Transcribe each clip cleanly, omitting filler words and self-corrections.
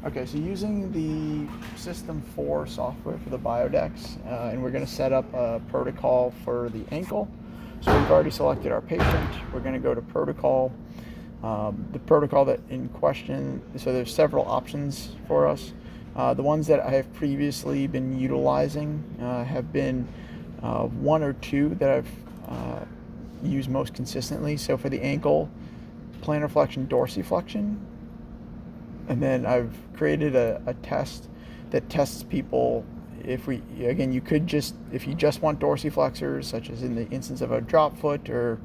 Okay, so using the System 4 software for the Biodex, and we're going to set up a protocol for the ankle. So we've already selected our patient. We're going to go to protocol. The protocol that in question, so there's several options for us. The ones that I have previously been utilizing have been one or two that I've used most consistently. So for the ankle, plantar flexion, dorsiflexion. And then I've created a test that tests people if you could if you just want dorsiflexors, such as in the instance of a drop foot, or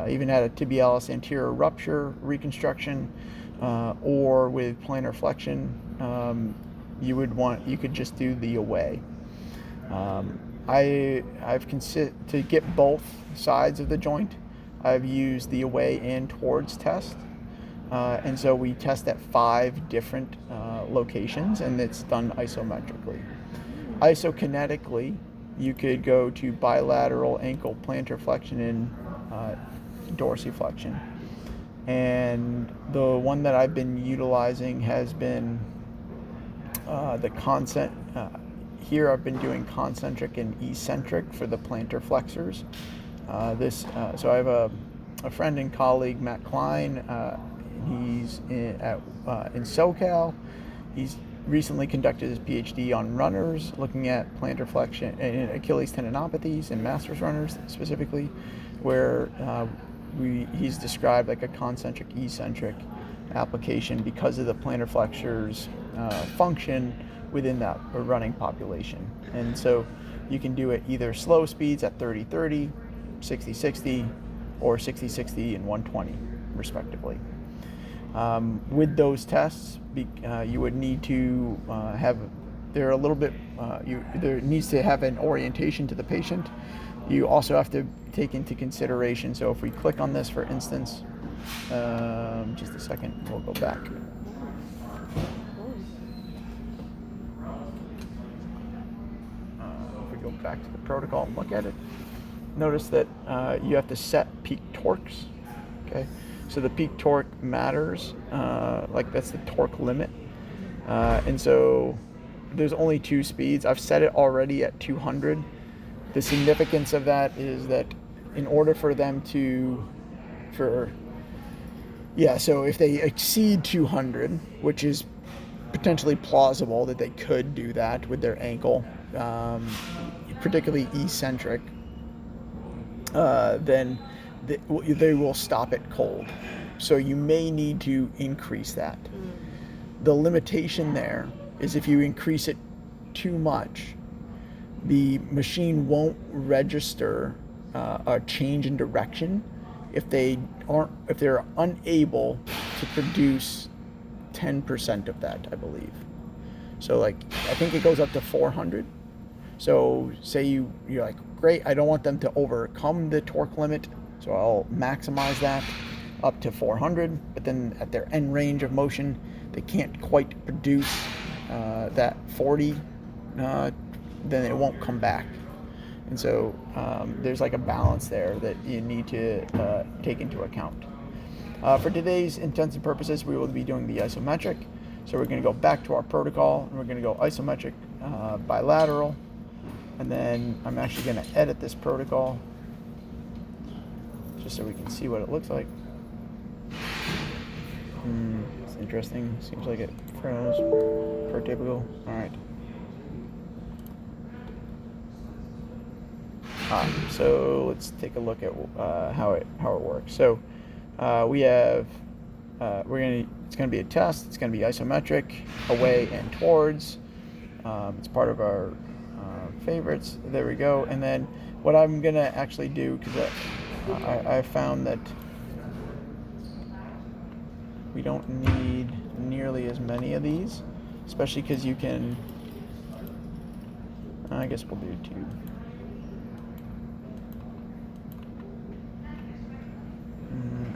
even had a tibialis anterior rupture reconstruction, or with plantar flexion, you could just do the away. To get both sides of the joint, I've used the away and towards test. And so we test at 5 different locations, and it's done isometrically. Isokinetically, you could go to bilateral ankle plantar flexion and dorsiflexion. And the one that I've been utilizing has been here I've been doing concentric and eccentric for the plantar flexors. So I have a friend and colleague, Matt Klein. He's in SoCal. He's recently conducted his PhD on runners, looking at plantar flexion and Achilles tendinopathies and masters runners specifically, where he's described like a concentric eccentric application because of the plantar flexors function within that running population. And so you can do it either slow speeds at 30-30, 60-60, or 60-60 and 120 respectively. With those tests, you would need to there needs to have an orientation to the patient. You also have to take into consideration, so if we click on this, for instance, just a second, we'll go back. If we go back to the protocol and look at it, notice that you have to set peak torques, okay? So the peak torque matters, that's the torque limit. And so there's only 2 speeds. I've set it already at 200. The significance of that is that in order for them so if they exceed 200, which is potentially plausible that they could do that with their ankle, particularly eccentric, then they will stop it cold. So you may need to increase that. The limitation there is if you increase it too much, the machine won't register a change in direction if they're unable to produce 10% of that, I believe. So I think it goes up to 400. So say you're like, great, I don't want them to overcome the torque limit, so I'll maximize that up to 400, but then at their end range of motion, they can't quite produce that 40, then it won't come back. And so there's a balance there that you need to take into account. For today's intents and purposes, we will be doing the isometric. So we're going to go back to our protocol, and we're going to go isometric bilateral, and then I'm actually going to edit this protocol just so we can see what it looks like. It's interesting. Seems like it froze per typical. All right. So let's take a look at how it works. So we have it's going to be a test. It's going to be isometric, away and towards. It's part of our favorites. There we go. And then what I'm going to actually do, because I found that we don't need nearly as many of these, especially because you can, I guess we'll do 2.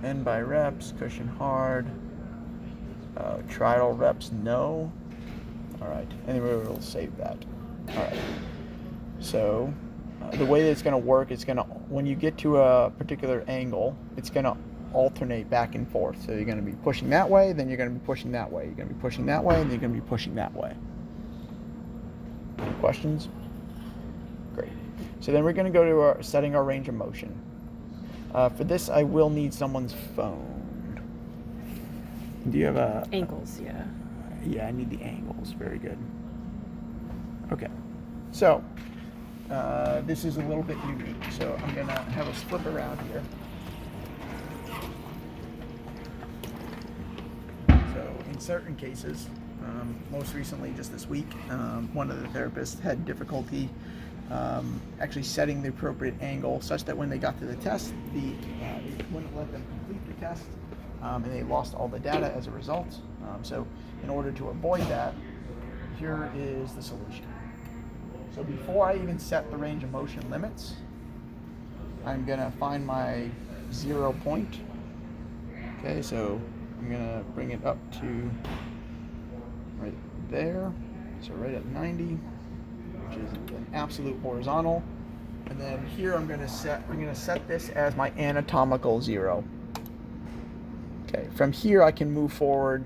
End by reps, cushion hard, trial reps no. All right, and then we'll save that. All right, so the way that it's going to work is when you get to a particular angle, it's going to alternate back and forth. So you're going to be pushing that way, then you're going to be pushing that way. You're going to be pushing that way, and then you're going to be pushing that way. Any questions? Great. So then we're going to go to setting our range of motion. For this, I will need someone's phone. Do you have a... Ankles, yeah. Yeah, I need the angles. Very good. Okay. So, this is a little bit unique. So I'm going to have us flip around here. So in certain cases, most recently just this week, one of the therapists had difficulty actually setting the appropriate angle such that when they got to the test, it wouldn't let them complete the test, and they lost all the data as a result. So in order to avoid that, here is the solution. So before I even set the range of motion limits, I'm going to find my 0 point. Okay, so I'm going to bring it up to right there. So right at 90, which is an absolute horizontal. And then here I'm going to set this as my anatomical 0. Okay, from here I can move forward,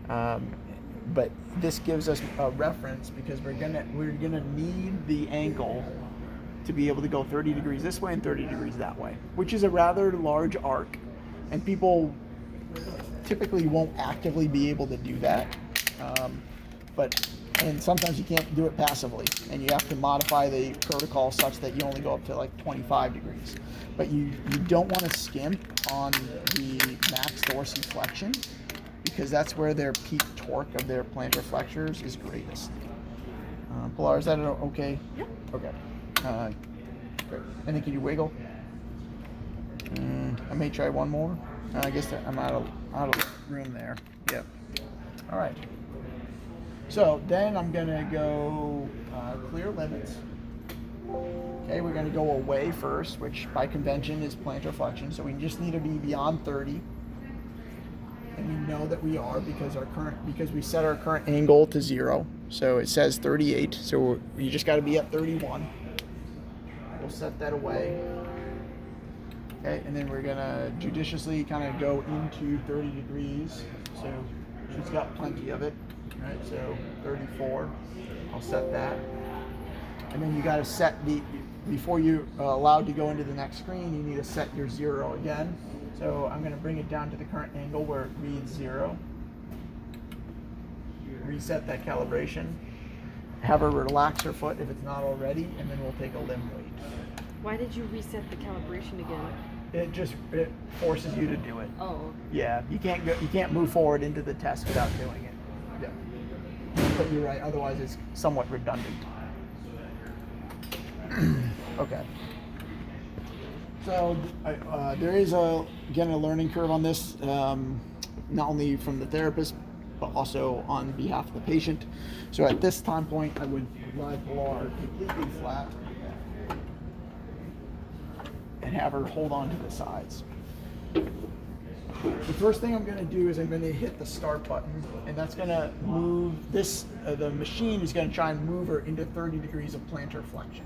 but this gives us a reference because we're gonna need the angle to be able to go 30 degrees this way and 30 degrees that way, which is a rather large arc, and people typically won't actively be able to do that. And sometimes you can't do it passively, and you have to modify the protocol such that you only go up to like 25 degrees. But you don't want to skimp on the max dorsiflexion because that's where their peak torque of their plantar flexors is greatest. Pilar, is that okay? Yep. Okay. Great. And then can you wiggle? I may try one more. I guess I'm out of room there. Yep. All right. So then I'm going to go clear limits. Okay, we're going to go away first, which by convention is plantar flexion. So we just need to be beyond 30. And we know that we are because we set our current angle to 0. So it says 38. So you just got to be at 31. We'll set that away. Okay, and then we're going to judiciously kind of go into 30 degrees. So she's got plenty of it. Right, so 34, I'll set that. And then you got to set before you're allowed to go into the next screen, you need to set your 0 again. So I'm going to bring it down to the current angle where it reads 0. Reset that calibration. Have her relax her foot if it's not already, and then we'll take a limb weight. Why did you reset the calibration again? It forces you to do it. Oh. Yeah, you can't move forward into the test without doing it. Yeah. But you're right, otherwise it's somewhat redundant. Okay. So there is again a learning curve on this, not only from the therapist, but also on behalf of the patient. So at this time point, I would lie Pilar completely flat and have her hold on to the sides. The first thing I'm going to do is I'm going to hit the start button, and that's going to move this, the machine is going to try and move her into 30 degrees of plantar flexion.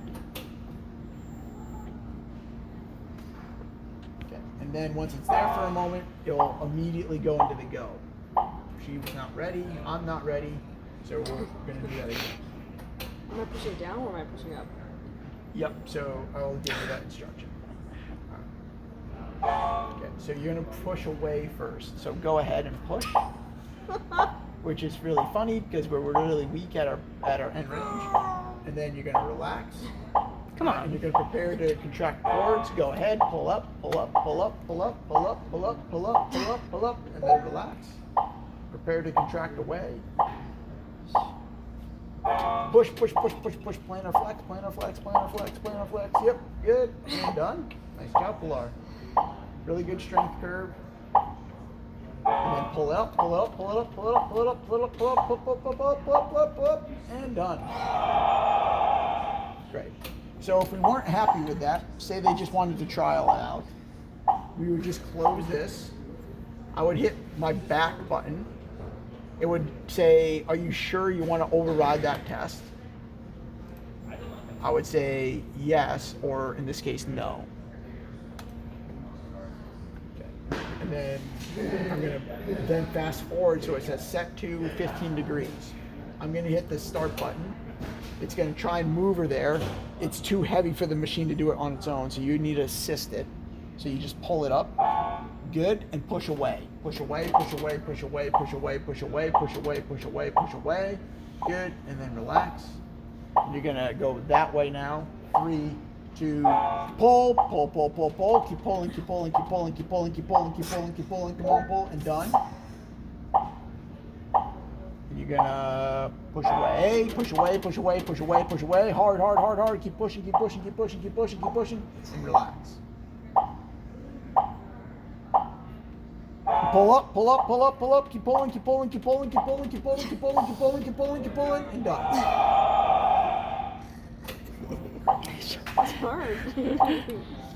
Okay. And then once it's there for a moment, it'll immediately go into the go. She was not ready, I'm not ready, so we're going to do that again. Am I pushing down or am I pushing up? Yep, so I'll give you that instruction. Okay, so you're going to push away first. So go ahead and push, which is really funny because we're really weak at our end range. And then you're going to relax. Come on. And you're going to prepare to contract cords. Go ahead, pull up, pull up, pull up, pull up, pull up, pull up, pull up, pull up, pull up, and then relax. Prepare to contract away. Push, push, push, push, push, plantar flex, plantar flex, plantar flex, plantar flex. Yep, good. And done. Nice job, Pilar. Really good strength curve. And then pull it up, pull it up, pull it up, pull it up, pull it up, pull it up, pull it up, pull up, pull up, pull up, pull up, pull up, and done. Great. So if we weren't happy with that, say they just wanted to trial it out, we would just close this. I would hit my back button. It would say, are you sure you want to override that test? I would say yes, or in this case, no. Okay. And then I'm gonna then fast forward so it says set to 15 degrees. I'm gonna hit the start button. It's gonna try and move her there. It's too heavy for the machine to do it on its own, so you need to assist it. So you just pull it up, good, and push away. Push away, push away, push away, push away, push away, push away, push away, push away. Good, and then relax. You're gonna go that way now. 3, 2, pull, pull, pull, pull, pull. Keep pulling, keep pulling, keep pulling, keep pulling, keep pulling, keep pulling, keep pulling. Come on, pull, and done. And you're gonna push away, push away, push away, push away, push away. Hard, hard, hard, hard. Keep pushing, keep pushing, keep pushing, keep pushing, keep pushing, and relax. Pull up, pull up, pull up, pull up. Keep pulling, keep pulling, keep pulling, keep pulling, keep pulling, keep pulling, keep pulling, keep pulling, keep pulling, and done. It's hard.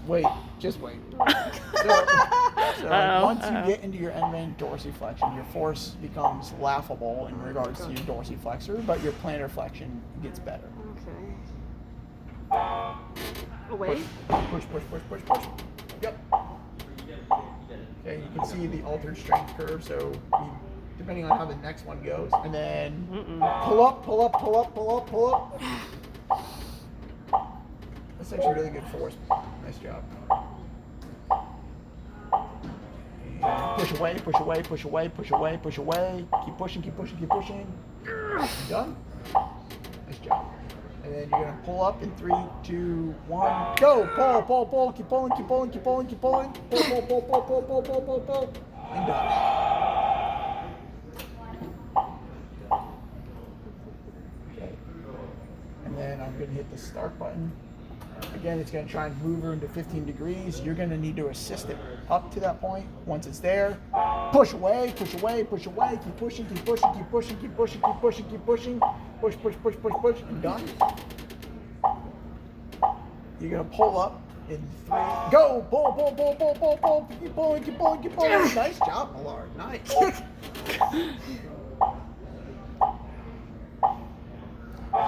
Wait, just wait. So once you get into your end vein dorsiflexion, your force becomes laughable in regards to your dorsiflexor, but your plantar flexion gets better. Okay. Away? Push, push, push, push, push. Yep. Okay, you can see the altered strength curve, so depending on how the next one goes. And then pull up, pull up, pull up, pull up, pull up. That's actually really good force. Nice job. And push away, push away, push away, push away, push away. Keep pushing, keep pushing, keep pushing. Done? Nice job. And then you're gonna pull up in 3, 2, 1, go! Pull, pull, pull, keep pulling, keep pulling, keep pulling, keep pulling. Pull, pull, pull, pull, pull, pull, pull, pull, pull. And done. Okay. And then I'm gonna hit the start button. Again, it's going to try and move her into 15 degrees. You're going to need to assist it up to that point. Once it's there, push away, push away, push away. Keep pushing, keep pushing, keep pushing, keep pushing, keep pushing, keep pushing. Push, push, push, push, push, and done. You're going to pull up in 3. Go! Pull, pull, pull, pull, pull, pull. Keep pulling, keep pulling, keep pulling. Nice job, Millard. Nice.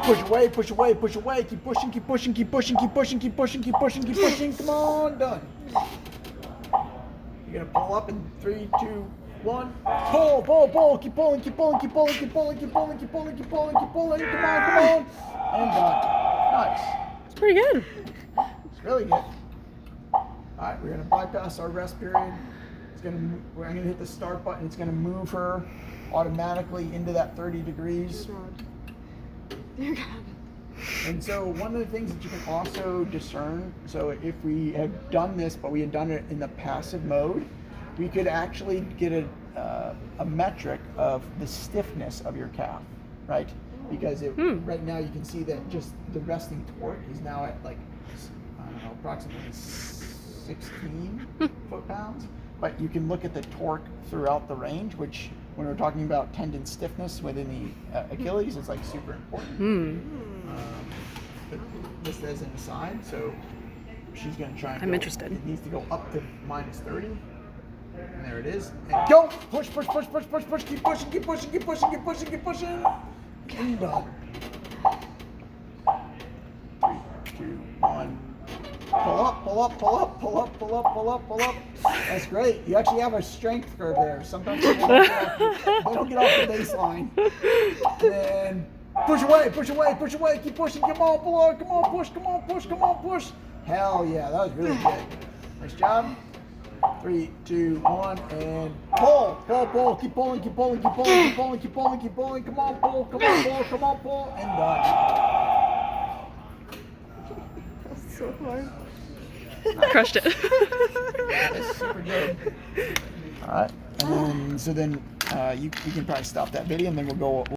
Push away, push away, push away. Keep pushing, keep pushing, keep pushing, keep pushing, keep pushing, keep pushing, keep pushing. Come on, done. You're gonna pull up in 3, 2, 1. Pull, pull, pull. Keep pulling, keep pulling, keep pulling, keep pulling, keep pulling, keep pulling, keep pulling, keep pulling. Come on, come on. And done. Nice. It's pretty good. It's really good. All right, we're gonna bypass our rest period. I'm gonna hit the start button. It's gonna move her automatically into that 30 degrees. Dear God. And so one of the things that you can also discern, so if we had done this, but we had done it in the passive mode, we could actually get a metric of the stiffness of your calf, right? Because right now you can see that just the resting torque is now at like, I don't know, approximately 16 foot-pounds. But you can look at the torque throughout the range, which when we're talking about tendon stiffness within the Achilles, it's like super important. But this as an aside, so she's going to try and I'm interested. It needs to go up to -30. And there it is. And go! Push, push, push, push, push, push. Keep pushing, keep pushing, keep pushing, keep pushing, keep pushing. And done. 3, 2, 1. Pull up, pull up, pull up, pull up, pull up, pull up, pull up. That's great. You actually have a strength curve there. Sometimes they don't get off the baseline. And then push away, push away, push away. Keep pushing. Come on, pull on. Come on, push. Come on, push. Come on, push. Hell yeah, that was really good. Nice job. 3, 2, 1, and pull, pull, pull. Keep pulling, keep pulling, keep pulling, keep pulling, keep pulling, keep pulling. Come on, pull, come on, pull, come on, pull, and done. That's so hard. Crushed it. That's super good. All right, and then so then you can probably stop that video, and then we'll go.